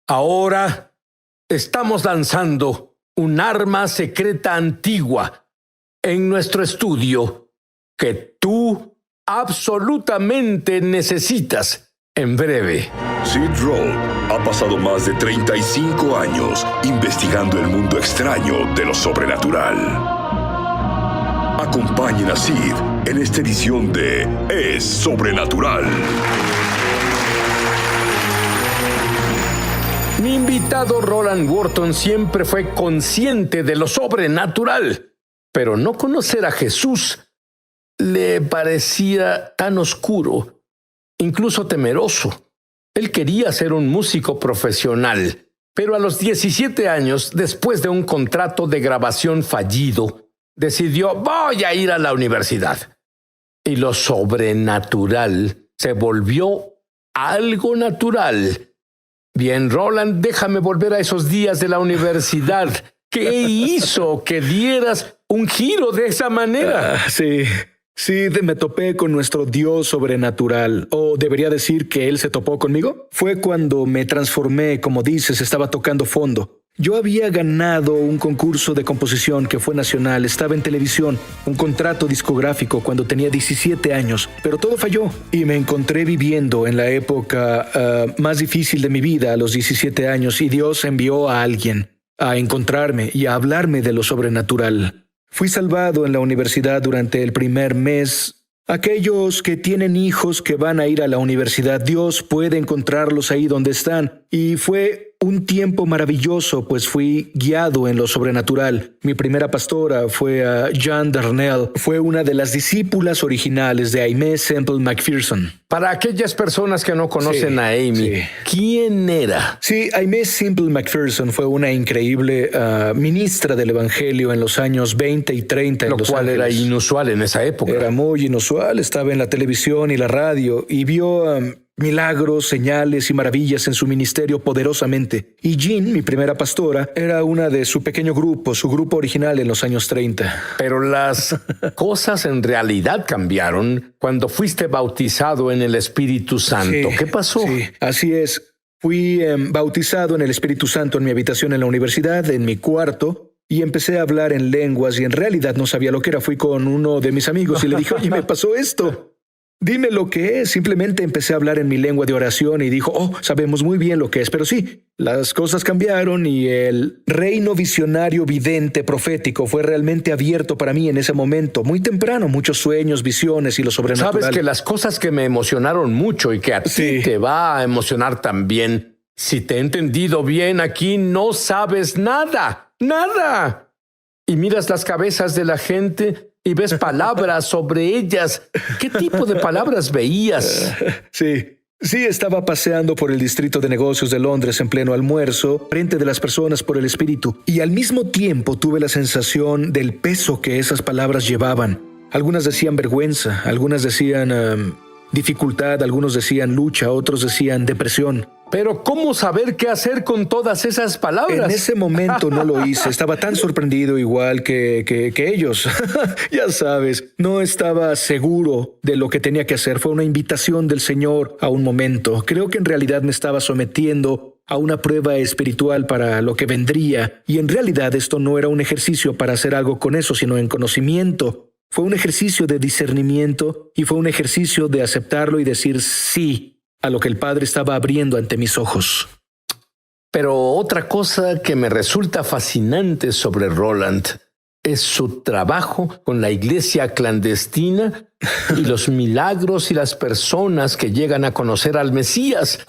Ahora estamos lanzando un arma secreta antigua en nuestro estudio que tú absolutamente necesitas en breve. Sid Roth ha pasado más de 35 años investigando el mundo extraño de lo sobrenatural. Acompañen a Sid en esta edición de Es Sobrenatural. Mi invitado Roland Wharton siempre fue consciente de lo sobrenatural, pero no conocer a Jesús le parecía tan oscuro, incluso temeroso. Él quería ser un músico profesional, pero a los 17 años, después de un contrato de grabación fallido, decidió: voy a ir a la universidad. Y lo sobrenatural se volvió algo natural. Bien, Roland, déjame volver a esos días de la universidad. ¿Qué hizo que dieras un giro de esa manera? Sí, me topé con nuestro Dios sobrenatural. O debería decir que Él se topó conmigo. Fue cuando me transformé, como dices, estaba tocando fondo. Yo había ganado un concurso de composición que fue nacional, estaba en televisión, un contrato discográfico cuando tenía 17 años, pero todo falló y me encontré viviendo en la época más difícil de mi vida a los 17 años y Dios envió a alguien a encontrarme y a hablarme de lo sobrenatural. Fui salvado en la universidad durante el primer mes. Aquellos que tienen hijos que van a ir a la universidad, Dios puede encontrarlos ahí donde están. Y fue un tiempo maravilloso, pues fui guiado en lo sobrenatural. Mi primera pastora fue Jan Darnell. Fue una de las discípulas originales de Aimee Semple McPherson. Para aquellas personas que no conocen a Amy, ¿quién era? Sí, Aimee Semple McPherson fue una increíble ministra del Evangelio en los años 20 y 30 en Los Ángeles. Lo cual era inusual en esa época. Era muy inusual. Estaba en la televisión y la radio y vio milagros, señales y maravillas en su ministerio poderosamente. Y Jean, mi primera pastora, era una de su pequeño grupo, su grupo original en los años 30. Pero las cosas en realidad cambiaron cuando fuiste bautizado en el Espíritu Santo. ¿Qué pasó? Sí, así es. Fui bautizado en el Espíritu Santo en mi habitación en la universidad, en mi cuarto, y empecé a hablar en lenguas y en realidad no sabía lo que era. Fui con uno de mis amigos y le dije: oye, me pasó esto. Dime lo que es. Simplemente empecé a hablar en mi lengua de oración y dijo: oh, sabemos muy bien lo que es. Pero sí, las cosas cambiaron y el reino visionario, vidente, profético fue realmente abierto para mí en ese momento. Muy temprano, muchos sueños, visiones y lo sobrenatural. Sabes que las cosas que me emocionaron mucho y que a ti te va a emocionar también, si te he entendido bien, aquí no sabes nada, nada. Y miras las cabezas de la gente y ves palabras sobre ellas. ¿Qué tipo de palabras veías? Sí, estaba paseando por el distrito de negocios de Londres en pleno almuerzo, frente de las personas por el Espíritu, y al mismo tiempo tuve la sensación del peso que esas palabras llevaban. Algunas decían vergüenza, algunas decían dificultad, algunos decían lucha, otros decían depresión. Pero ¿cómo saber qué hacer con todas esas palabras? En ese momento no lo hice. Estaba tan sorprendido igual que ellos. Ya sabes, no estaba seguro de lo que tenía que hacer. Fue una invitación del Señor a un momento. Creo que en realidad me estaba sometiendo a una prueba espiritual para lo que vendría. Y en realidad esto no era un ejercicio para hacer algo con eso, sino en conocimiento. Fue un ejercicio de discernimiento y fue un ejercicio de aceptarlo y decir sí a lo que el Padre estaba abriendo ante mis ojos. Pero otra cosa que me resulta fascinante sobre Roland es su trabajo con la iglesia clandestina y los milagros y las personas que llegan a conocer al Mesías.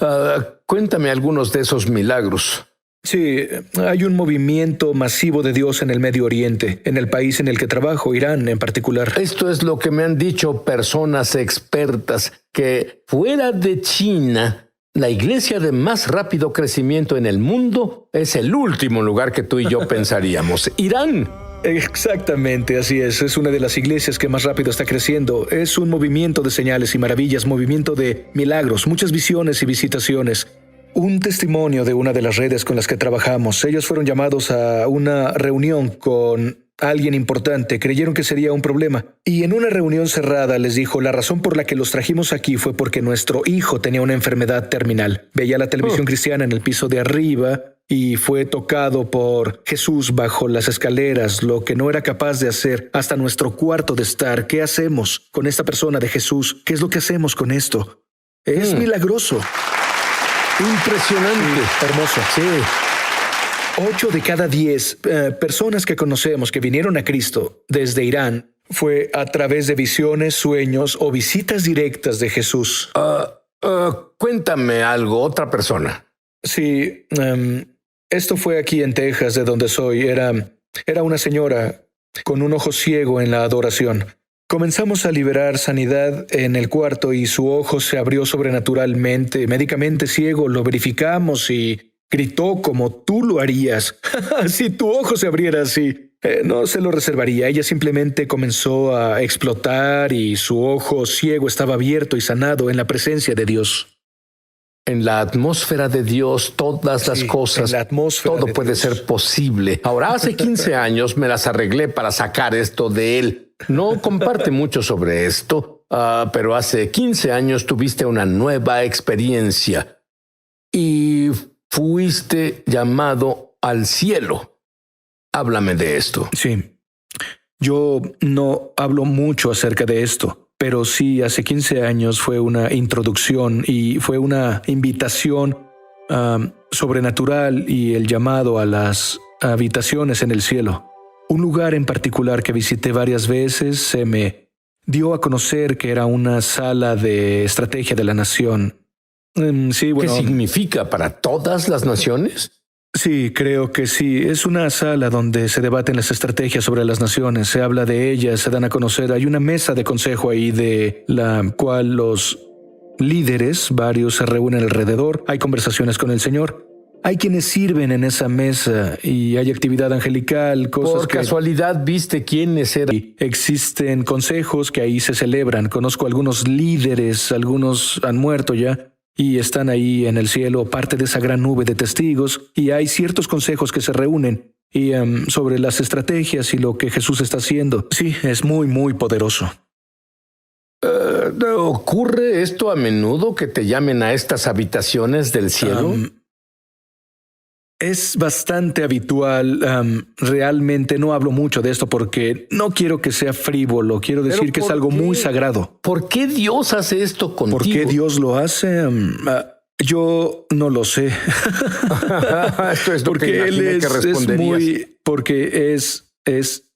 Cuéntame algunos de esos milagros. Sí, hay un movimiento masivo de Dios en el Medio Oriente, en el país en el que trabajo, Irán en particular. Esto es lo que me han dicho personas expertas, que fuera de China, la iglesia de más rápido crecimiento en el mundo es el último lugar que tú y yo pensaríamos. Irán. Exactamente, así es. Es una de las iglesias que más rápido está creciendo. Es un movimiento de señales y maravillas, movimiento de milagros, muchas visiones y visitaciones. Un testimonio de una de las redes con las que trabajamos. Ellos fueron llamados a una reunión con alguien importante, creyeron que sería un problema. Y en una reunión cerrada les dijo, la razón por la que los trajimos aquí fue porque nuestro hijo tenía una enfermedad terminal. Veía la televisión cristiana en el piso de arriba y fue tocado por Jesús bajo las escaleras, lo que no era capaz de hacer hasta nuestro cuarto de estar. ¿Qué hacemos con esta persona de Jesús? ¿Qué es lo que hacemos con esto? Es milagroso. Impresionante. Sí, hermoso. Sí. 8 de cada 10 personas que conocemos que vinieron a Cristo desde Irán fue a través de visiones, sueños o visitas directas de Jesús. Cuéntame algo, otra persona. Sí, esto fue aquí en Texas, de donde soy. Era una señora con un ojo ciego en la adoración. Comenzamos a liberar sanidad en el cuarto y su ojo se abrió sobrenaturalmente, médicamente ciego. Lo verificamos y gritó como tú lo harías. Si tu ojo se abriera así, no se lo reservaría. Ella simplemente comenzó a explotar y su ojo ciego estaba abierto y sanado en la presencia de Dios. En la atmósfera de Dios, todas las cosas, todo puede ser posible. Ahora, hace 15 años me las arreglé para sacar esto de él. No comparte mucho sobre esto, pero hace 15 años tuviste una nueva experiencia y fuiste llamado al cielo. Háblame de esto. Sí, yo no hablo mucho acerca de esto, pero sí, hace 15 años fue una introducción y fue una invitación sobrenatural y el llamado a las habitaciones en el cielo. Un lugar en particular que visité varias veces se me dio a conocer que era una sala de estrategia de la nación. Sí, bueno, ¿qué significa para todas las naciones? Sí, creo que sí. Es una sala donde se debaten las estrategias sobre las naciones, se habla de ellas, se dan a conocer. Hay una mesa de consejo ahí de la cual los líderes, varios, se reúnen alrededor. Hay conversaciones con el Señor. Hay quienes sirven en esa mesa y hay actividad angelical, cosas ¿Por casualidad viste quiénes eran? Existen consejos que ahí se celebran. Conozco algunos líderes, algunos han muerto ya y están ahí en el cielo, parte de esa gran nube de testigos, y hay ciertos consejos que se reúnen y sobre las estrategias y lo que Jesús está haciendo. Sí, es muy, muy poderoso. ¿Ocurre esto a menudo, que te llamen a estas habitaciones del cielo? Es bastante habitual. Realmente no hablo mucho de esto porque no quiero que sea frívolo. Quiero decir que es algo muy sagrado. ¿Por qué Dios hace esto contigo? ¿Por qué Dios lo hace? Yo no lo sé. Esto es lo porque que Él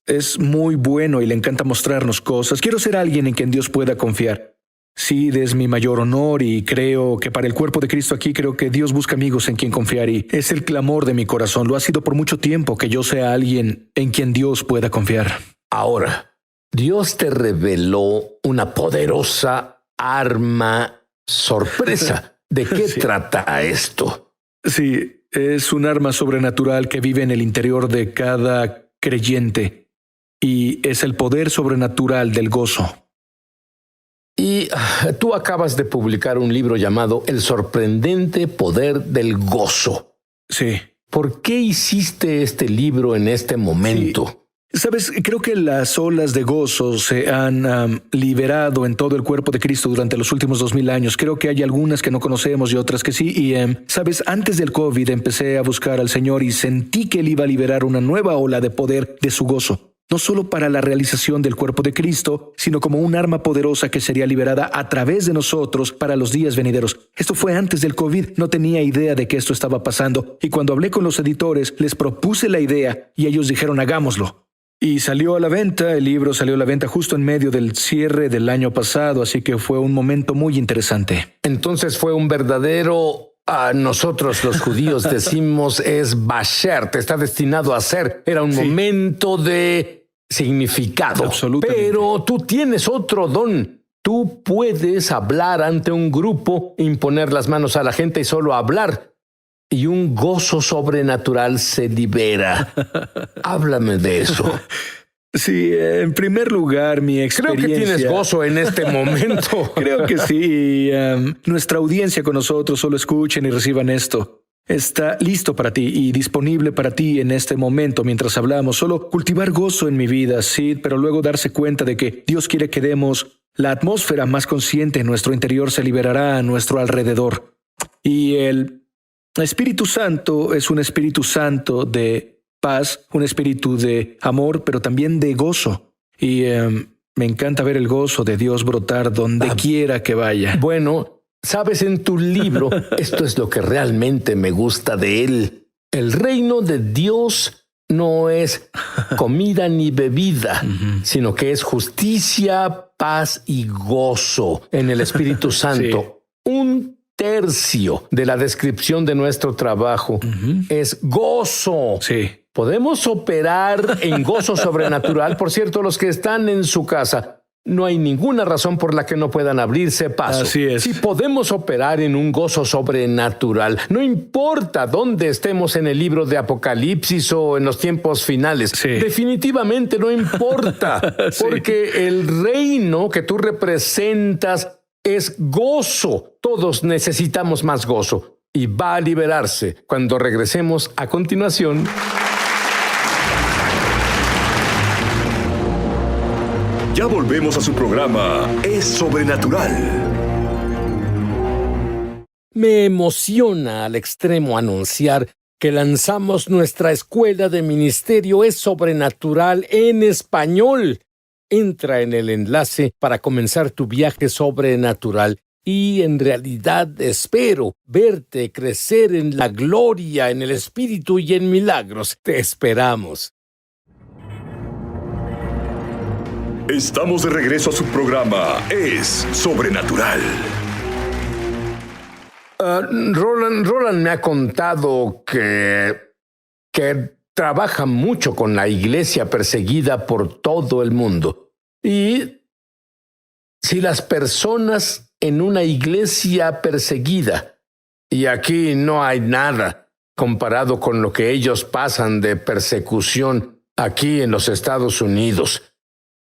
es muy bueno y le encanta mostrarnos cosas. Quiero ser alguien en quien Dios pueda confiar. Sí, es mi mayor honor y creo que para el cuerpo de Cristo aquí creo que Dios busca amigos en quien confiar y es el clamor de mi corazón. Lo ha sido por mucho tiempo que yo sea alguien en quien Dios pueda confiar. Ahora, Dios te reveló una poderosa arma sorpresa. ¿De qué trata esto? Sí, es un arma sobrenatural que vive en el interior de cada creyente y es el poder sobrenatural del gozo. Y tú acabas de publicar un libro llamado El sorprendente poder del gozo. Sí. ¿Por qué hiciste este libro en este momento? Sí. Sabes, creo que las olas de gozo se han liberado en todo el cuerpo de Cristo durante los últimos 2000 años. Creo que hay algunas que no conocemos y otras que sí. Y, sabes, antes del COVID empecé a buscar al Señor y sentí que Él iba a liberar una nueva ola de poder de su gozo. No solo para la realización del cuerpo de Cristo, sino como un arma poderosa que sería liberada a través de nosotros para los días venideros. Esto fue antes del COVID, no tenía idea de que esto estaba pasando. Y cuando hablé con los editores, les propuse la idea y ellos dijeron, hagámoslo. Y salió a la venta, el libro salió a la venta justo en medio del cierre del año pasado, así que fue un momento muy interesante. Entonces fue un verdadero... nosotros los judíos decimos es basher, te está destinado a ser. Era un momento de significado. Absolutamente. Pero tú tienes otro don. Tú puedes hablar ante un grupo, imponer las manos a la gente y solo hablar. Y un gozo sobrenatural se libera. Háblame de eso. Sí, en primer lugar, mi experiencia... Creo que tienes gozo en este momento. Creo que sí. Nuestra audiencia con nosotros solo escuchen y reciban esto. está listo para ti y disponible para ti en este momento mientras hablamos. Solo cultivar gozo en mi vida, sí, pero luego darse cuenta de que Dios quiere que demos la atmósfera más consciente en nuestro interior, se liberará a nuestro alrededor. Y el Espíritu Santo es un Espíritu Santo de paz, un espíritu de amor, pero también de gozo. Y me encanta ver el gozo de Dios brotar donde quiera que vaya. Bueno, sabes, en tu libro, esto es lo que realmente me gusta de él. El reino de Dios no es comida ni bebida, sino que es justicia, paz y gozo en el Espíritu Santo. Sí. Un tercio de la descripción de nuestro trabajo es gozo. Sí. Podemos operar en gozo sobrenatural. Por cierto, los que están en su casa, no hay ninguna razón por la que no puedan abrirse paso. Así es. Si podemos operar en un gozo sobrenatural, no importa dónde estemos en el libro de Apocalipsis o en los tiempos finales. Sí. Definitivamente no importa, Sí. porque el reino que tú representas es gozo. Todos necesitamos más gozo y va a liberarse cuando regresemos a continuación. Ya volvemos a su programa Es Sobrenatural. Me emociona al extremo anunciar que lanzamos nuestra escuela de ministerio Es Sobrenatural en español. Entra en el enlace para comenzar tu viaje sobrenatural y en realidad espero verte crecer en la gloria, en el Espíritu y en milagros. Te esperamos. Estamos de regreso a su programa Es Sobrenatural. Roland me ha contado que trabaja mucho con la iglesia perseguida por todo el mundo. Y si las personas en una iglesia perseguida, y aquí no hay nada comparado con lo que ellos pasan de persecución aquí en los Estados Unidos,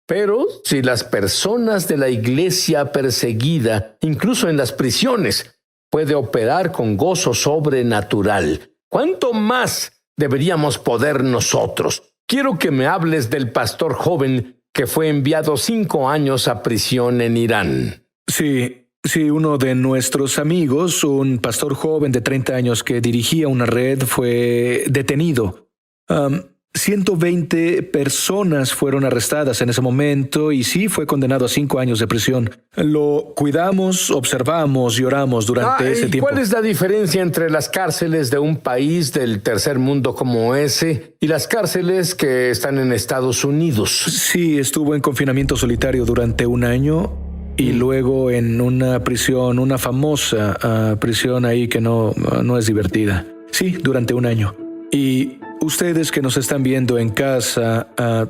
pero si las personas de la iglesia perseguida, incluso en las prisiones, puede operar con gozo sobrenatural, ¿cuánto más deberíamos poder nosotros? Quiero que me hables del pastor joven que fue enviado 5 años a prisión en Irán. Sí, uno de nuestros amigos, un pastor joven de 30 años que dirigía una red, fue detenido. 120 personas fueron arrestadas en ese momento y sí fue condenado a 5 años de prisión. Lo cuidamos, observamos y oramos durante ese tiempo. ¿Cuál es la diferencia entre las cárceles de un país del tercer mundo como ese y las cárceles que están en Estados Unidos? Sí, estuvo en confinamiento solitario durante 1 año y luego en una prisión, una famosa prisión ahí que no es divertida. Sí, durante 1 año. Y ustedes que nos están viendo en casa,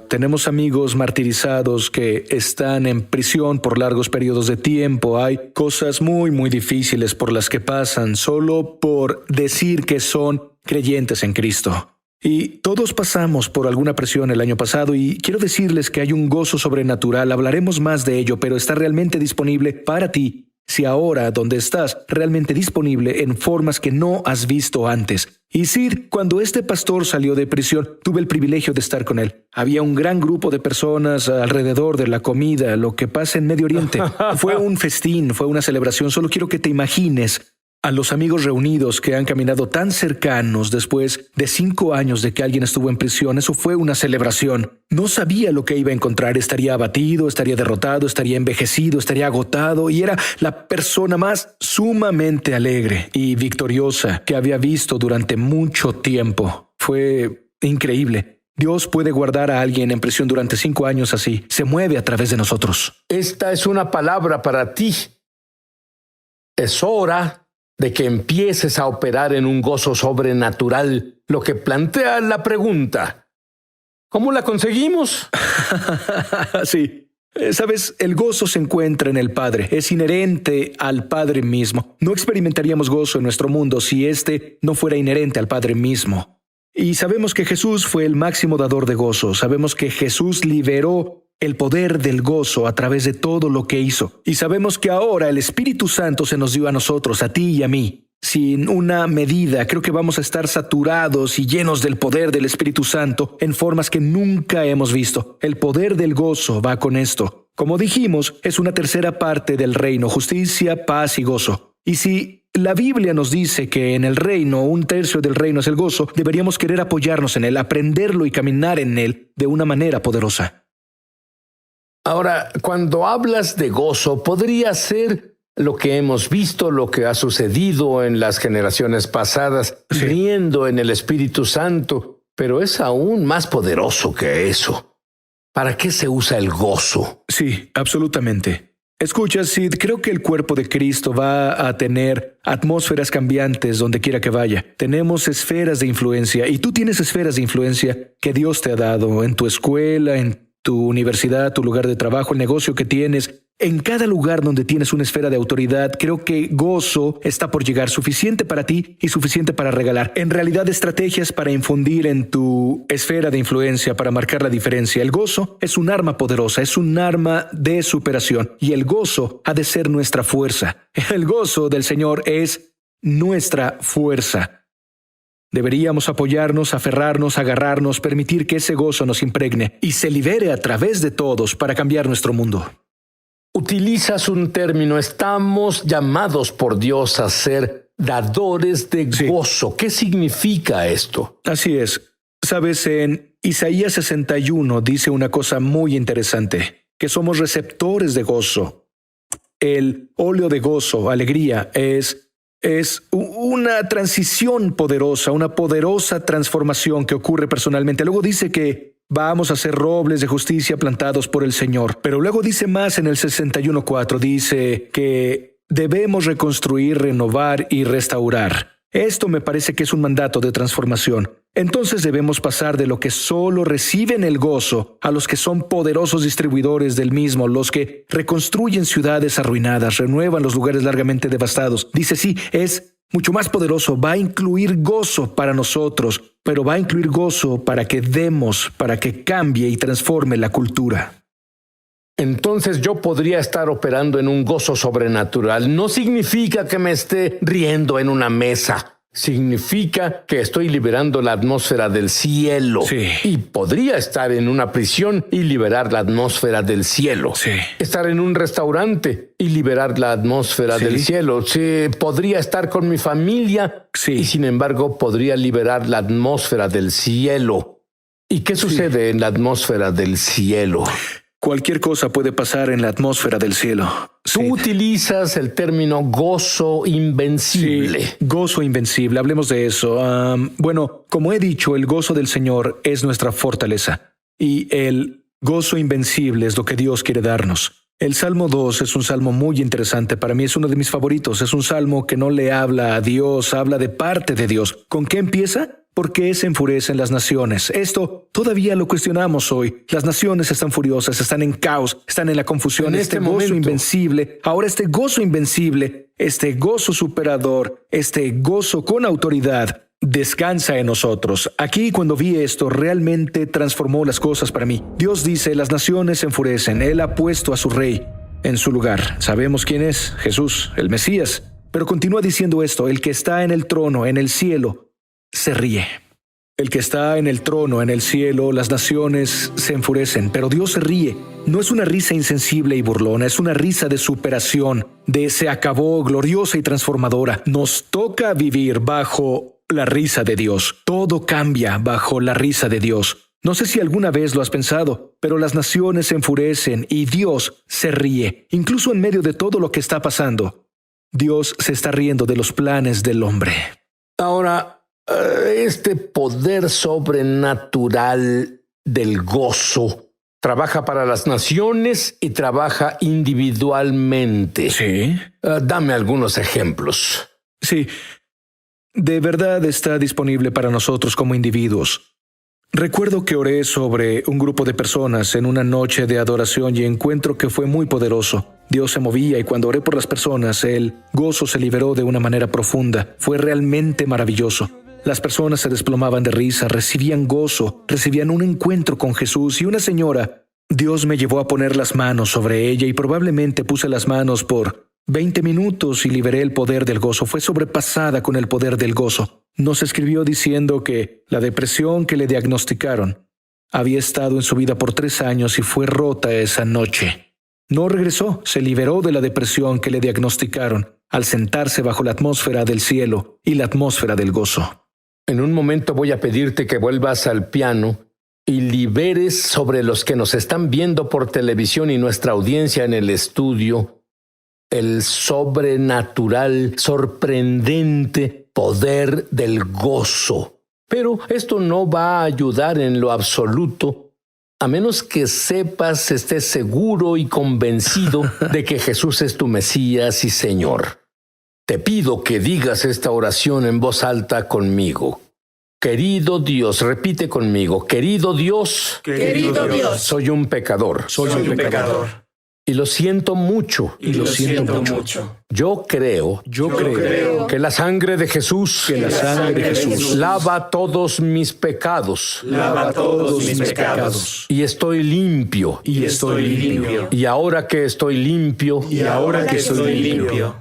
tenemos amigos martirizados que están en prisión por largos periodos de tiempo. Hay cosas muy, muy difíciles por las que pasan solo por decir que son creyentes en Cristo. Y todos pasamos por alguna presión el año pasado y quiero decirles que hay un gozo sobrenatural. Hablaremos más de ello, pero está realmente disponible para ti. Si ahora, donde estás, realmente disponible en formas que no has visto antes. Y Sid, cuando este pastor salió de prisión, tuve el privilegio de estar con él. Había un gran grupo de personas alrededor de la comida, lo que pasa en Medio Oriente. Fue un festín, fue una celebración. Solo quiero que te imagines a los amigos reunidos que han caminado tan cercanos después de 5 años de que alguien estuvo en prisión. Eso fue una celebración. No sabía lo que iba a encontrar. Estaría abatido, estaría derrotado, estaría envejecido, estaría agotado y era la persona más sumamente alegre y victoriosa que había visto durante mucho tiempo. Fue increíble. Dios puede guardar a alguien en prisión durante 5 años así. Se mueve a través de nosotros. Esta es una palabra para ti. Es hora de que empieces a operar en un gozo sobrenatural, lo que plantea la pregunta: ¿cómo la conseguimos? Sí. Sabes, el gozo se encuentra en el Padre, es inherente al Padre mismo. No experimentaríamos gozo en nuestro mundo si este no fuera inherente al Padre mismo. Y sabemos que Jesús fue el máximo dador de gozo. Sabemos que Jesús liberó el poder del gozo a través de todo lo que hizo. Y sabemos que ahora el Espíritu Santo se nos dio a nosotros, a ti y a mí. sin una medida. Creo que vamos a estar saturados y llenos del poder del Espíritu Santo en formas que nunca hemos visto. El poder del gozo va con esto. Como dijimos, es una tercera parte del reino: justicia, paz y gozo. Y si la Biblia nos dice que en el reino, 1/3 del reino es el gozo, deberíamos querer apoyarnos en él, aprenderlo y caminar en él de una manera poderosa. Ahora, cuando hablas de gozo, podría ser lo que hemos visto, lo que ha sucedido en las generaciones pasadas, Sí. riendo en el Espíritu Santo, pero es aún más poderoso que eso. ¿Para qué se usa el gozo? Sí, absolutamente. Escucha, Sid, creo que el cuerpo de Cristo va a tener atmósferas cambiantes donde quiera que vaya. Tenemos esferas de influencia y tú tienes esferas de influencia que Dios te ha dado en tu escuela, en tu universidad, tu lugar de trabajo, el negocio que tienes. En cada lugar donde tienes una esfera de autoridad, creo que gozo está por llegar, suficiente para ti y suficiente para regalar. En realidad, estrategias para infundir en tu esfera de influencia, para marcar la diferencia. El gozo es un arma poderosa, es un arma de superación, y el gozo ha de ser nuestra fuerza. El gozo del Señor es nuestra fuerza. Deberíamos apoyarnos, aferrarnos, agarrarnos, permitir que ese gozo nos impregne y se libere a través de todos para cambiar nuestro mundo. Utilizas un término: estamos llamados por Dios a ser dadores de Sí. gozo. ¿Qué significa esto? Así es. Sabes, en Isaías 61 dice una cosa muy interesante, que somos receptores de gozo. El óleo de gozo, alegría, es una transición poderosa, una poderosa transformación que ocurre personalmente. Luego dice que vamos a ser robles de justicia plantados por el Señor. Pero luego dice más en el 61:4, dice que debemos reconstruir, renovar y restaurar. Esto me parece que es un mandato de transformación. Entonces debemos pasar de lo que solo reciben el gozo a los que son poderosos distribuidores del mismo, los que reconstruyen ciudades arruinadas, renuevan los lugares largamente devastados. Dice, sí, es mucho más poderoso, va a incluir gozo para nosotros, pero va a incluir gozo para que demos, para que cambie y transforme la cultura. Entonces yo podría estar operando en un gozo sobrenatural. No significa que me esté riendo en una mesa. Significa que estoy liberando la atmósfera del cielo. Sí. Y podría estar en una prisión y liberar la atmósfera del cielo. Sí. Estar en un restaurante y liberar la atmósfera Sí. del cielo. Sí, podría estar con mi familia Sí. y sin embargo podría liberar la atmósfera del cielo. ¿Y qué sucede en la atmósfera del cielo? Cualquier cosa puede pasar en la atmósfera del cielo. Tú Sí. utilizas el término gozo invencible. Sí, gozo invencible, hablemos de eso. Bueno, como he dicho, el gozo del Señor es nuestra fortaleza y el gozo invencible es lo que Dios quiere darnos. El Salmo 2 es un salmo muy interesante, para mí es uno de mis favoritos. Es un salmo que no le habla a Dios, habla de parte de Dios. ¿Con qué empieza? ¿Por qué se enfurecen las naciones? Esto todavía lo cuestionamos hoy. Las naciones están furiosas, están en caos, están en la confusión. En Este este gozo momento. invencible, ahora este gozo invencible, este gozo superador, este gozo con autoridad, descansa en nosotros. Aquí, cuando vi esto, realmente transformó las cosas para mí. Dios dice, las naciones se enfurecen. Él ha puesto a su rey en su lugar. Sabemos quién es, Jesús, el Mesías. Pero continúa diciendo esto, el que está en el trono, en el cielo, se ríe. El que está en el trono, en el cielo, las naciones se enfurecen, pero Dios se ríe. No es una risa insensible y burlona, es una risa de superación, de se acabó, gloriosa y transformadora. Nos toca vivir bajo la risa de Dios. Todo cambia bajo la risa de Dios. No sé si alguna vez lo has pensado, pero las naciones se enfurecen y Dios se ríe. Incluso en medio de todo lo que está pasando, Dios se está riendo de los planes del hombre. Ahora, este poder sobrenatural del gozo trabaja para las naciones y trabaja individualmente. Sí. Dame algunos ejemplos. Sí, de verdad está disponible para nosotros como individuos. Recuerdo que oré sobre un grupo de personas en una noche de adoración y encuentro que fue muy poderoso. Dios se movía y cuando oré por las personas, el gozo se liberó de una manera profunda. Fue realmente maravilloso. Las personas se desplomaban de risa, recibían gozo, recibían un encuentro con Jesús y una señora, Dios me llevó a poner las manos sobre ella y probablemente puse las manos por 20 minutos y liberé el poder del gozo. Fue sobrepasada con el poder del gozo. Nos escribió diciendo que la depresión que le diagnosticaron había estado en su vida por 3 años y fue rota esa noche. No regresó, se liberó de la depresión que le diagnosticaron al sentarse bajo la atmósfera del cielo y la atmósfera del gozo. En un momento voy a pedirte que vuelvas al piano y liberes sobre los que nos están viendo por televisión y nuestra audiencia en el estudio el sobrenatural, sorprendente poder del gozo. Pero esto no va a ayudar en lo absoluto, a menos que sepas, estés seguro y convencido de que Jesús es tu Mesías y Señor. Te pido que digas esta oración en voz alta conmigo. Querido Dios, repite conmigo. Querido Dios, Querido Dios, soy un pecador. soy un pecador. Y lo siento mucho. Y lo siento mucho. Yo creo que la sangre de Jesús, lava todos mis pecados. Lava todos mis pecados. Y estoy limpio. Y estoy limpio. Y ahora que estoy limpio, Y ahora que estoy limpio,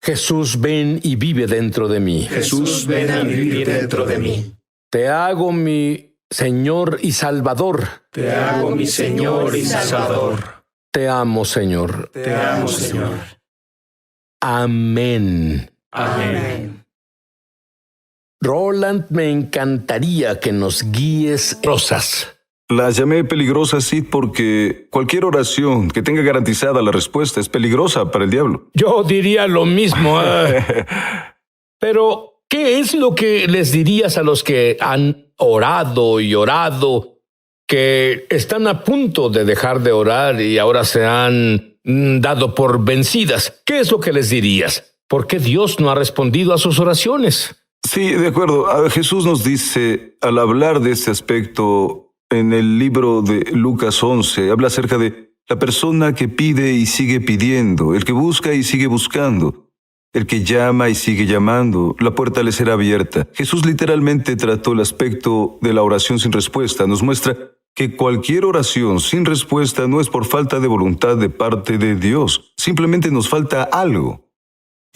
Jesús, ven y vive dentro de mí. Jesús, ven a vivir dentro de mí. Te hago mi Señor y Salvador. Te hago mi Señor y Salvador. Te amo, Señor. Te amo, Señor. Amén. Amén. Roland, me encantaría que nos guíes rosas. Las llamé peligrosas, Sid, porque cualquier oración que tenga garantizada la respuesta es peligrosa para el diablo. Yo diría lo mismo. Pero, ¿qué es lo que les dirías a los que han orado y orado, que están a punto de dejar de orar y ahora se han dado por vencidas? ¿Qué es lo que les dirías? ¿Por qué Dios no ha respondido a sus oraciones? Sí, de acuerdo. Jesús nos dice, al hablar de este aspecto, en el libro de Lucas 11, habla acerca de la persona que pide y sigue pidiendo, el que busca y sigue buscando, el que llama y sigue llamando, la puerta le será abierta. Jesús literalmente trató el aspecto de la oración sin respuesta. Nos muestra que cualquier oración sin respuesta no es por falta de voluntad de parte de Dios. Simplemente nos falta algo.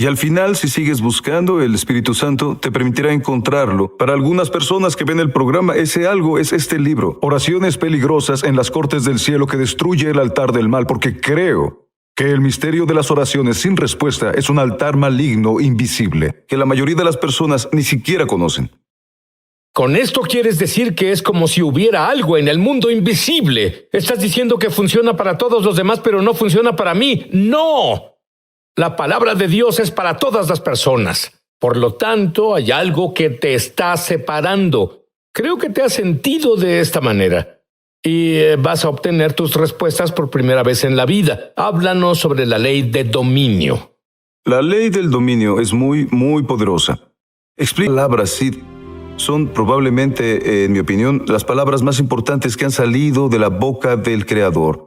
Y al final, si sigues buscando, el Espíritu Santo te permitirá encontrarlo. Para algunas personas que ven el programa, ese algo es este libro, Oraciones peligrosas en las cortes del cielo, que destruye el altar del mal, porque creo que el misterio de las oraciones sin respuesta es un altar maligno invisible, que la mayoría de las personas ni siquiera conocen. Con esto quieres decir que es como si hubiera algo en el mundo invisible. Estás diciendo que funciona para todos los demás, pero no funciona para mí. ¡No! La palabra de Dios es para todas las personas. Por lo tanto, hay algo que te está separando. Creo que te has sentido de esta manera. Y vas a obtener tus respuestas por primera vez en la vida. Háblanos sobre la ley de dominio. La ley del dominio es muy poderosa. Explica palabras, Sid. Son probablemente, en mi opinión, las palabras más importantes que han salido de la boca del Creador.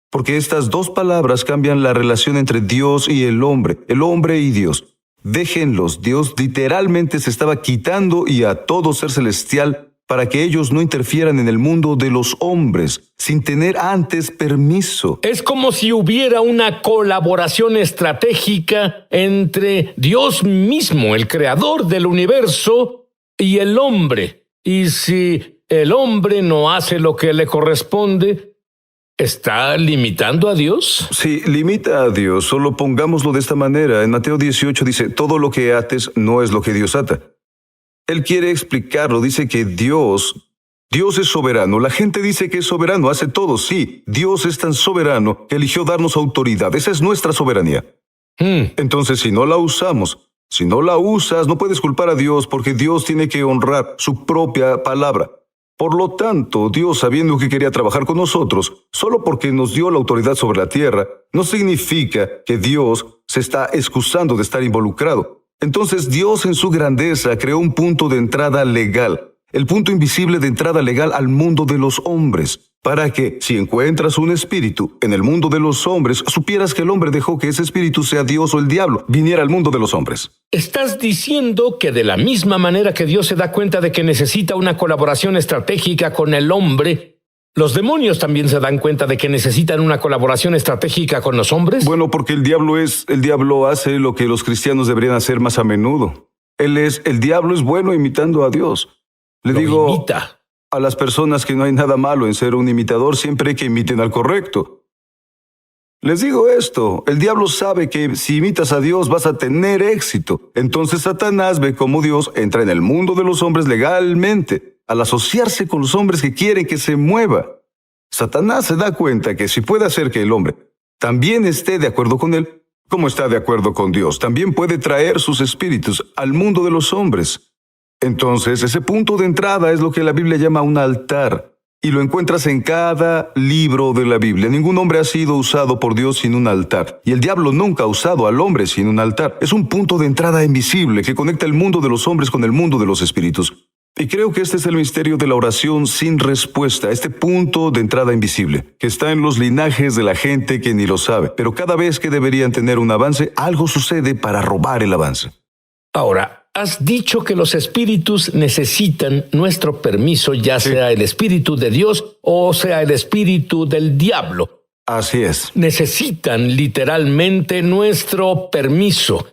Porque estas dos palabras cambian la relación entre Dios y el hombre y Dios. Déjenlos, Dios literalmente se estaba quitando y a todo ser celestial para que ellos no interfieran en el mundo de los hombres, sin tener antes permiso. Es como si hubiera una colaboración estratégica entre Dios mismo, el creador del universo, y el hombre. Y si el hombre no hace lo que le corresponde, ¿está limitando a Dios? Sí, limita a Dios. Solo pongámoslo de esta manera. En Mateo 18 dice, todo lo que ates no es lo que Dios ata. Él quiere explicarlo. Dice que Dios es soberano. La gente dice que es soberano, hace todo. Sí, Dios es tan soberano que eligió darnos autoridad. Esa es nuestra soberanía. Entonces, si no la usamos, si no la usas, no puedes culpar a Dios porque Dios tiene que honrar su propia palabra. Por lo tanto, Dios, sabiendo que quería trabajar con nosotros, solo porque nos dio la autoridad sobre la tierra, no significa que Dios se está excusando de estar involucrado. Entonces, Dios en su grandeza creó un punto de entrada legal, el punto invisible de entrada legal al mundo de los hombres, para que, si encuentras un espíritu en el mundo de los hombres, supieras que el hombre dejó que ese espíritu, sea Dios o el diablo, viniera al mundo de los hombres. ¿Estás diciendo que de la misma manera que Dios se da cuenta de que necesita una colaboración estratégica con el hombre, ¿Los demonios también se dan cuenta de que necesitan una colaboración estratégica con los hombres? Bueno, porque el diablo hace lo que los cristianos deberían hacer más a menudo. El diablo es bueno imitando a Dios. Le digo Imita. a las personas que no hay nada malo en ser un imitador siempre que imiten al correcto. Les digo esto, el diablo sabe que si imitas a Dios vas a tener éxito. Entonces Satanás ve cómo Dios entra en el mundo de los hombres legalmente, al asociarse con los hombres que quieren que se mueva. Satanás se da cuenta que si puede hacer que el hombre también esté de acuerdo con él, como está de acuerdo con Dios, también puede traer sus espíritus al mundo de los hombres. Entonces, ese punto de entrada es lo que la Biblia llama un altar. Y lo encuentras en cada libro de la Biblia. Ningún hombre ha sido usado por Dios sin un altar. Y el diablo nunca ha usado al hombre sin un altar. Es un punto de entrada invisible que conecta el mundo de los hombres con el mundo de los espíritus. Y creo que este es el misterio de la oración sin respuesta, este punto de entrada invisible, que está en los linajes de la gente que ni lo sabe. Pero cada vez que deberían tener un avance, algo sucede para robar el avance. Ahora, has dicho que los espíritus necesitan nuestro permiso, ya sea el espíritu de Dios o sea el espíritu del diablo. Así es. Necesitan literalmente nuestro permiso.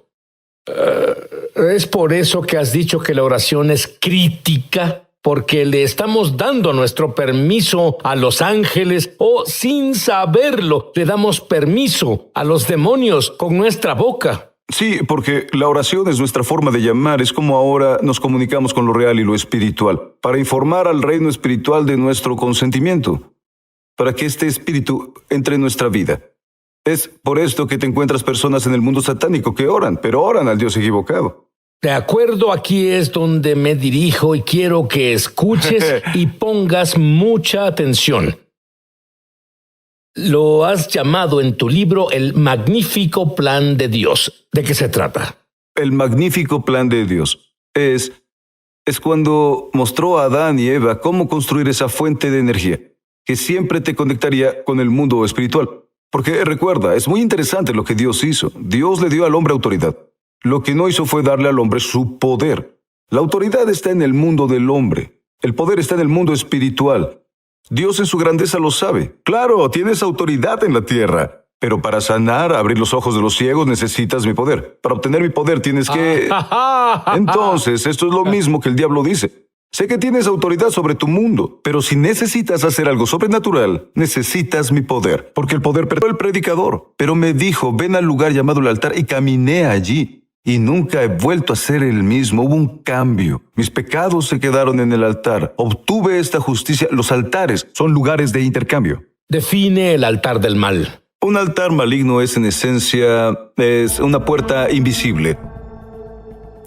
¿Es por eso que has dicho que la oración es crítica? Porque le estamos dando nuestro permiso a los ángeles o, sin saberlo, le damos permiso a los demonios con nuestra boca. Sí, porque la oración es nuestra forma de llamar, es como ahora nos comunicamos con lo real y lo espiritual, para informar al reino espiritual de nuestro consentimiento, para que este espíritu entre en nuestra vida. Es por esto que te encuentras personas en el mundo satánico que oran, pero oran al Dios equivocado. De acuerdo, aquí es donde me dirijo y quiero que escuches y pongas mucha atención. Lo has llamado en tu libro el magnífico plan de Dios. ¿De qué se trata? El magnífico plan de Dios es cuando mostró a Adán y Eva cómo construir esa fuente de energía que siempre te conectaría con el mundo espiritual. Porque recuerda, es muy interesante lo que Dios hizo. Dios le dio al hombre autoridad. Lo que no hizo fue darle al hombre su poder. La autoridad está en el mundo del hombre. El poder está en el mundo espiritual. Dios en su grandeza lo sabe. Claro, tienes autoridad en la tierra. Pero para sanar, abrir los ojos de los ciegos, necesitas mi poder. Para obtener mi poder tienes que... Entonces, esto es lo mismo que el diablo dice. Sé que tienes autoridad sobre tu mundo, pero si necesitas hacer algo sobrenatural, necesitas mi poder. Porque el poder perdió el predicador. Pero me dijo, ven al lugar llamado el altar, y caminé allí. Y nunca he vuelto a ser el mismo. Hubo un cambio. Mis pecados se quedaron en el altar. Obtuve esta justicia. Los altares son lugares de intercambio. Define el altar del mal. Un altar maligno es en esencia, es una puerta invisible.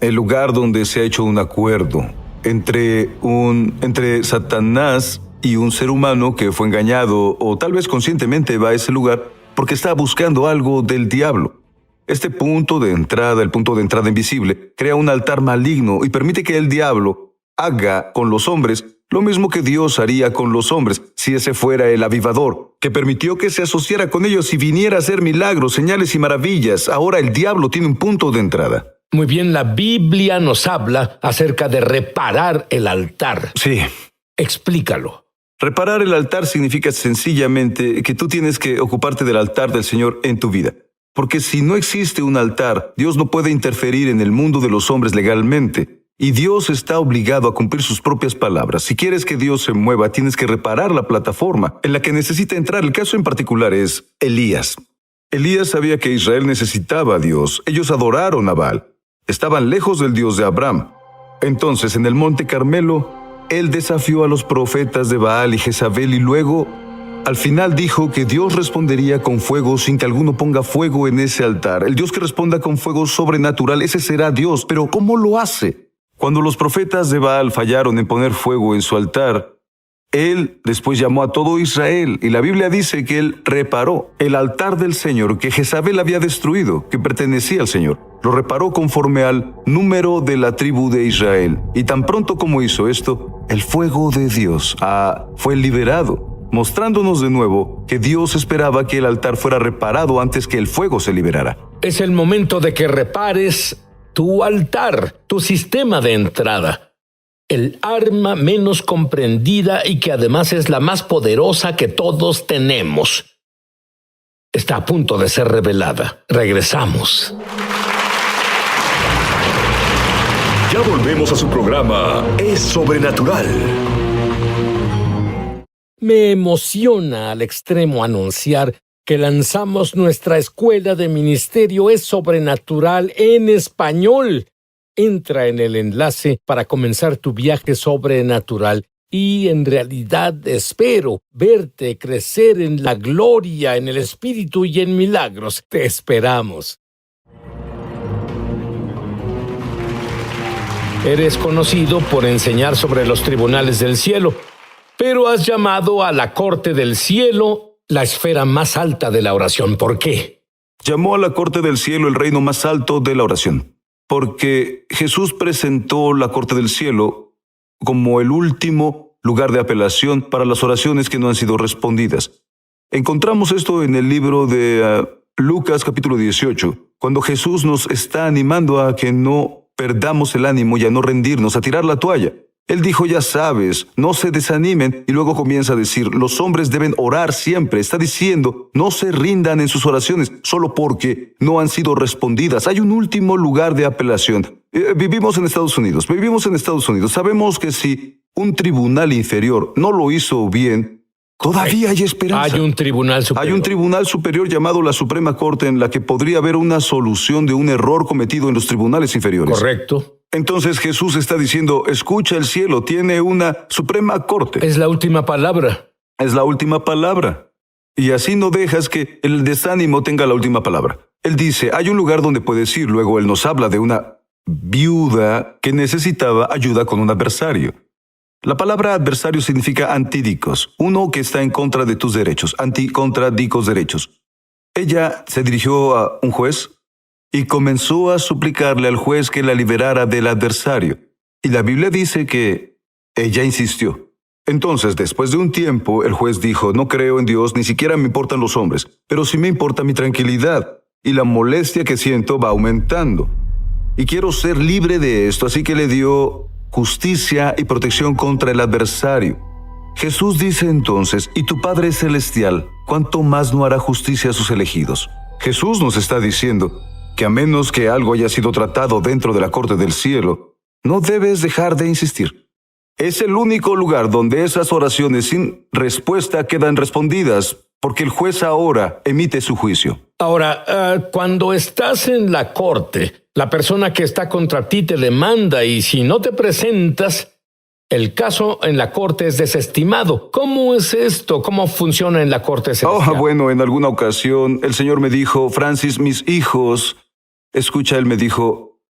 El lugar donde se ha hecho un acuerdo entre Satanás y un ser humano que fue engañado o tal vez conscientemente va a ese lugar porque está buscando algo del diablo. Este punto de entrada, el punto de entrada invisible, crea un altar maligno y permite que el diablo haga con los hombres lo mismo que Dios haría con los hombres si ese fuera el avivador, que permitió que se asociara con ellos y viniera a hacer milagros, señales y maravillas. Ahora el diablo tiene un punto de entrada. Muy bien, la Biblia nos habla acerca de reparar el altar. Sí. Explícalo. Reparar el altar significa sencillamente que tú tienes que ocuparte del altar del Señor en tu vida. Porque si no existe un altar, Dios no puede interferir en el mundo de los hombres legalmente. Y Dios está obligado a cumplir sus propias palabras. Si quieres que Dios se mueva, tienes que reparar la plataforma en la que necesita entrar. El caso en particular es Elías. Elías sabía que Israel necesitaba a Dios. Ellos adoraron a Baal. Estaban lejos del Dios de Abraham. Entonces, en el monte Carmelo, él desafió a los profetas de Baal y Jezabel y luego, al final dijo que Dios respondería con fuego sin que alguno ponga fuego en ese altar. El Dios que responda con fuego sobrenatural, ese será Dios. Pero ¿cómo lo hace? Cuando los profetas de Baal fallaron en poner fuego en su altar, él después llamó a todo Israel y la Biblia dice que él reparó el altar del Señor que Jezabel había destruido, que pertenecía al Señor. Lo reparó conforme al número de la tribu de Israel. Y tan pronto como hizo esto, el fuego de Dios fue liberado, mostrándonos de nuevo que Dios esperaba que el altar fuera reparado antes que el fuego se liberara. Es el momento de que repares tu altar, tu sistema de entrada. el arma menos comprendida y que además es la más poderosa que todos tenemos. Está a punto de ser revelada. Regresamos. Ya volvemos a su programa Es Sobrenatural. Me emociona al extremo anunciar que lanzamos nuestra escuela de ministerio Es Sobrenatural en español. Entra en el enlace para comenzar tu viaje sobrenatural y en realidad espero verte crecer en la gloria, en el Espíritu y en milagros. Te esperamos. Eres conocido por enseñar sobre los tribunales del cielo, pero has llamado a la corte del cielo la esfera más alta de la oración. ¿Por qué? Llamó a la corte del cielo el reino más alto de la oración, porque Jesús presentó la corte del cielo como el último lugar de apelación para las oraciones que no han sido respondidas. Encontramos esto en el libro de Lucas capítulo 18, cuando Jesús nos está animando a que no perdamos el ánimo y a no rendirnos, a tirar la toalla. Él dijo, ya sabes, no se desanimen, y luego comienza a decir, los hombres deben orar siempre. Está diciendo, no se rindan en sus oraciones solo porque no han sido respondidas. Hay un último lugar de apelación. Vivimos en Estados Unidos. Sabemos que si un tribunal inferior no lo hizo bien, todavía hay esperanza. Hay un tribunal superior. Hay un tribunal superior llamado la Suprema Corte en la que podría haber una solución de un error cometido en los tribunales inferiores. Correcto. Entonces Jesús está diciendo, escucha, el cielo tiene una Suprema Corte. Es la última palabra. Es la última palabra. Y así no dejas que el desánimo tenga la última palabra. Él dice, hay un lugar donde puedes ir. Luego él nos habla de una viuda que necesitaba ayuda con un adversario. La palabra adversario significa antidicos, uno que está en contra de tus derechos, contra dicos derechos. Ella se dirigió a un juez y comenzó a suplicarle al juez que la liberara del adversario. Y la Biblia dice que ella insistió. Entonces, después de un tiempo, el juez dijo, no creo en Dios, ni siquiera me importan los hombres, pero sí me importa mi tranquilidad, y la molestia que siento va aumentando. Y quiero ser libre de esto, así que le dio justicia y protección contra el adversario. Jesús dice entonces, y tu Padre Celestial, ¿cuánto más no hará justicia a sus elegidos? Jesús nos está diciendo que a menos que algo haya sido tratado dentro de la corte del cielo, no debes dejar de insistir. Es el único lugar donde esas oraciones sin respuesta quedan respondidas, porque el juez ahora emite su juicio. Ahora, cuando estás en la corte, la persona que está contra ti te demanda y si no te presentas, el caso en la corte es desestimado. ¿Cómo es esto? ¿Cómo funciona en la corte celestial? Bueno, en alguna ocasión el Señor me dijo, Francis, mis hijos, escucha, Él me dijo,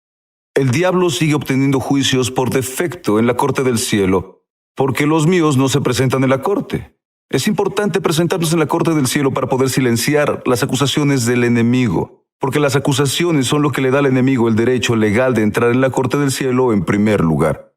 el diablo sigue obteniendo juicios por defecto en la corte del cielo, porque los míos no se presentan en la corte. Es importante presentarnos en la corte del cielo para poder silenciar las acusaciones del enemigo, porque las acusaciones son lo que le da al enemigo el derecho legal de entrar en la corte del cielo en primer lugar.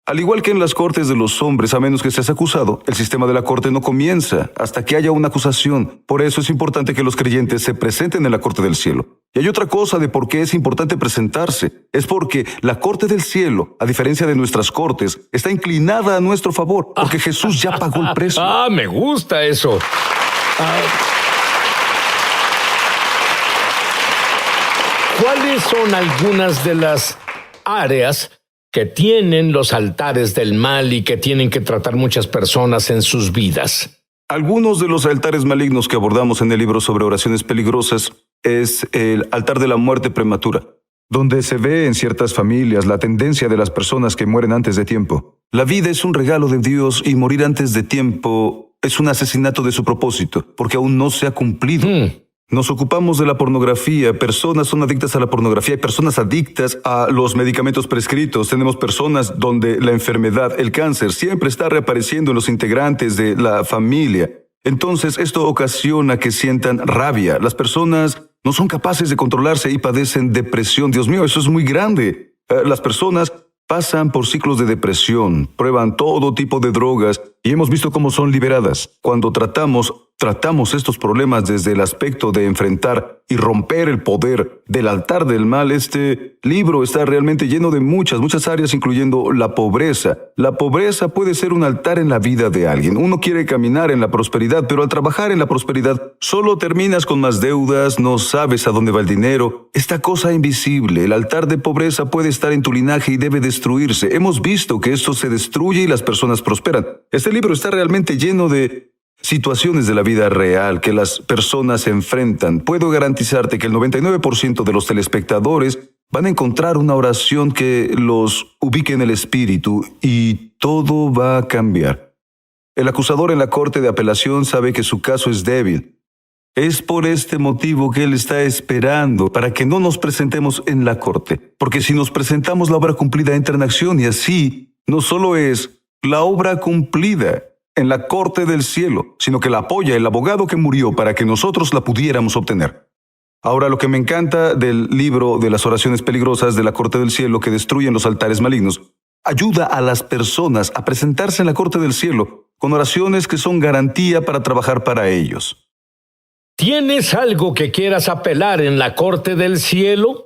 Al igual que en las cortes de los hombres, a menos que seas acusado, el sistema de la corte no comienza hasta que haya una acusación. Por eso es importante que los creyentes se presenten en la corte del cielo. Y hay otra cosa de por qué es importante presentarse. Es porque la corte del cielo, a diferencia de nuestras cortes, está inclinada a nuestro favor, porque Jesús ya pagó el precio. Me gusta eso. ¿Cuáles son algunas de las áreas que tienen los altares del mal y que tienen que tratar muchas personas en sus vidas? Algunos de los altares malignos que abordamos en el libro sobre oraciones peligrosas es el altar de la muerte prematura, donde se ve en ciertas familias la tendencia de las personas que mueren antes de tiempo. La vida es un regalo de Dios y morir antes de tiempo es un asesinato de su propósito, porque aún no se ha cumplido. Nos ocupamos de la pornografía, personas son adictas a la pornografía, hay personas adictas a los medicamentos prescritos, tenemos personas donde la enfermedad, el cáncer, siempre está reapareciendo en los integrantes de la familia. Entonces, esto ocasiona que sientan rabia. Las personas no son capaces de controlarse y padecen depresión. Dios mío, eso es muy grande. Las personas pasan por ciclos de depresión, prueban todo tipo de drogas y hemos visto cómo son liberadas. Cuando tratamos tratamos estos problemas desde el aspecto de enfrentar y romper el poder del altar del mal, este libro está realmente lleno de muchas áreas, incluyendo la pobreza. La pobreza puede ser un altar en la vida de alguien. Uno quiere caminar en la prosperidad, pero al trabajar en la prosperidad solo terminas con más deudas, no sabes a dónde va el dinero. Esta cosa invisible, el altar de pobreza, puede estar en tu linaje y debe destruirse. Hemos visto que esto se destruye y las personas prosperan. Este libro está realmente lleno de situaciones de la vida real que las personas enfrentan. Puedo garantizarte que el 99% de los telespectadores van a encontrar una oración que los ubique en el espíritu y todo va a cambiar. El acusador en la corte de apelación sabe que su caso es débil. Es por este motivo que él está esperando para que no nos presentemos en la corte. Porque si nos presentamos, la obra cumplida entra en acción y así no solo es la obra cumplida en la corte del cielo, sino que la apoya el abogado que murió para que nosotros la pudiéramos obtener. Ahora, lo que me encanta del libro de las oraciones peligrosas de la corte del cielo que destruyen los altares malignos, ayuda a las personas a presentarse en la corte del cielo con oraciones que son garantía para trabajar para ellos. ¿Tienes algo que quieras apelar en la corte del cielo?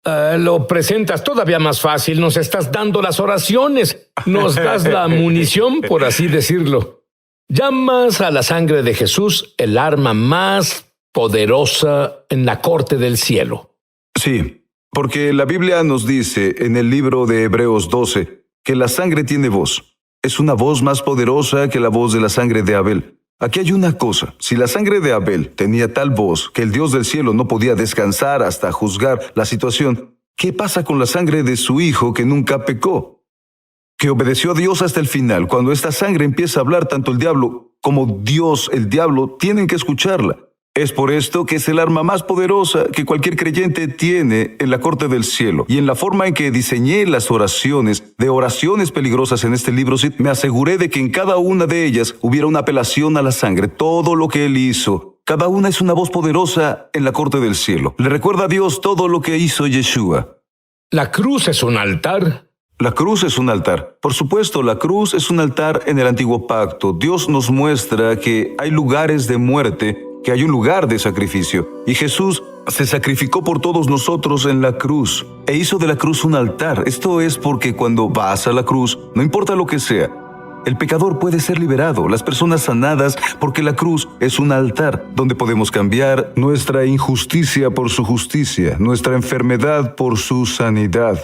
Lo presentas todavía más fácil. Nos estás dando las oraciones. Nos das la munición, por así decirlo. Llamas a la sangre de Jesús el arma más poderosa en la corte del cielo. Sí, porque la Biblia nos dice en el libro de Hebreos 12 que la sangre tiene voz. Es una voz más poderosa que la voz de la sangre de Abel. Aquí hay una cosa, si la sangre de Abel tenía tal voz que el Dios del cielo no podía descansar hasta juzgar la situación, ¿qué pasa con la sangre de su hijo que nunca pecó? Que obedeció a Dios hasta el final. Cuando esta sangre empieza a hablar, tanto el diablo como Dios, el diablo, tienen que escucharla. Es por esto que es el arma más poderosa que cualquier creyente tiene en la corte del cielo. Y en la forma en que diseñé las oraciones peligrosas en este libro, sí, me aseguré de que en cada una de ellas hubiera una apelación a la sangre. Todo lo que él hizo, cada una es una voz poderosa en la corte del cielo. Le recuerda a Dios todo lo que hizo Yeshua. ¿La cruz es un altar? La cruz es un altar. Por supuesto, la cruz es un altar en el antiguo pacto. Dios nos muestra que hay lugares de muerte, que hay un lugar de sacrificio. Y Jesús se sacrificó por todos nosotros en la cruz e hizo de la cruz un altar. Esto es porque cuando vas a la cruz, no importa lo que sea, el pecador puede ser liberado, las personas sanadas, porque la cruz es un altar donde podemos cambiar nuestra injusticia por su justicia, nuestra enfermedad por su sanidad.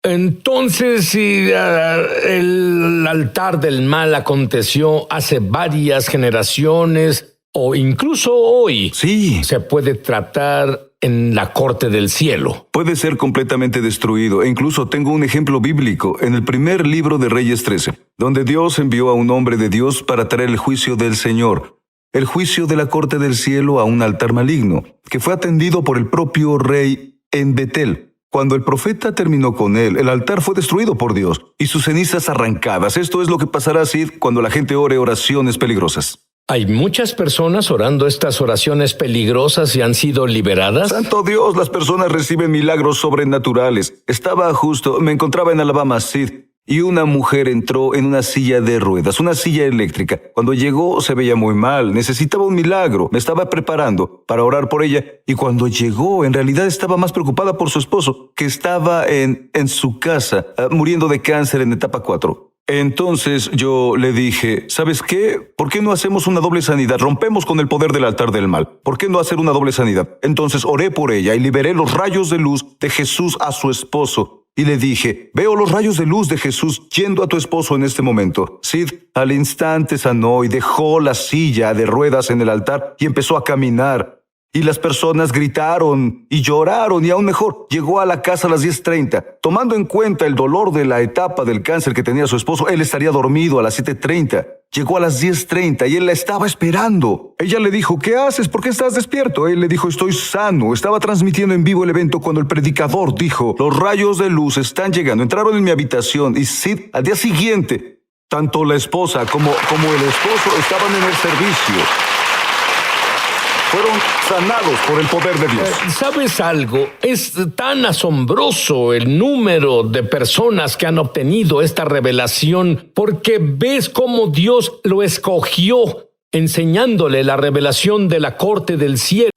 Entonces, si el altar del mal aconteció hace varias generaciones, o incluso hoy, Sí, se puede tratar en la corte del cielo. puede ser completamente destruido. E incluso tengo un ejemplo bíblico en el primer libro de Reyes 13, donde Dios envió a un hombre de Dios para traer el juicio del Señor, el juicio de la corte del cielo a un altar maligno, que fue atendido por el propio rey en Betel. Cuando el profeta terminó con él, el altar fue destruido por Dios y sus cenizas arrancadas. Esto es lo que pasará así cuando la gente ore oraciones peligrosas. Hay muchas personas orando estas oraciones peligrosas y han sido liberadas. Santo Dios, las personas reciben milagros sobrenaturales. Me encontraba en Alabama, Sid, y una mujer entró en una silla de ruedas, una silla eléctrica. Cuando llegó se veía muy mal, necesitaba un milagro. Me estaba preparando para orar por ella y cuando llegó en realidad estaba más preocupada por su esposo, que estaba en su casa, muriendo de cáncer en etapa 4. Entonces yo le dije, ¿sabes qué? ¿Por qué no hacemos una doble sanidad? Rompemos con el poder del altar del mal. ¿Por qué no hacer una doble sanidad? Entonces oré por ella y liberé los rayos de luz de Jesús a su esposo. Y le dije, veo los rayos de luz de Jesús yendo a tu esposo en este momento. Sid al instante sanó y dejó la silla de ruedas en el altar y empezó a caminar. Y las personas gritaron y lloraron y aún mejor, llegó a la casa a las 10:30. Tomando en cuenta el dolor de la etapa del cáncer que tenía su esposo, él estaría dormido a las 7:30. Llegó a las 10:30 y él la estaba esperando. Ella le dijo, ¿qué haces? ¿Por qué estás despierto? Él le dijo, estoy sano. Estaba transmitiendo en vivo el evento cuando el predicador dijo, los rayos de luz están llegando. Entraron en mi habitación y Sid, al día siguiente, tanto la esposa como el esposo estaban en el servicio. Fueron sanados por el poder de Dios. ¿Sabes algo? Es tan asombroso el número de personas que han obtenido esta revelación porque ves cómo Dios lo escogió enseñándole la revelación de la corte del cielo.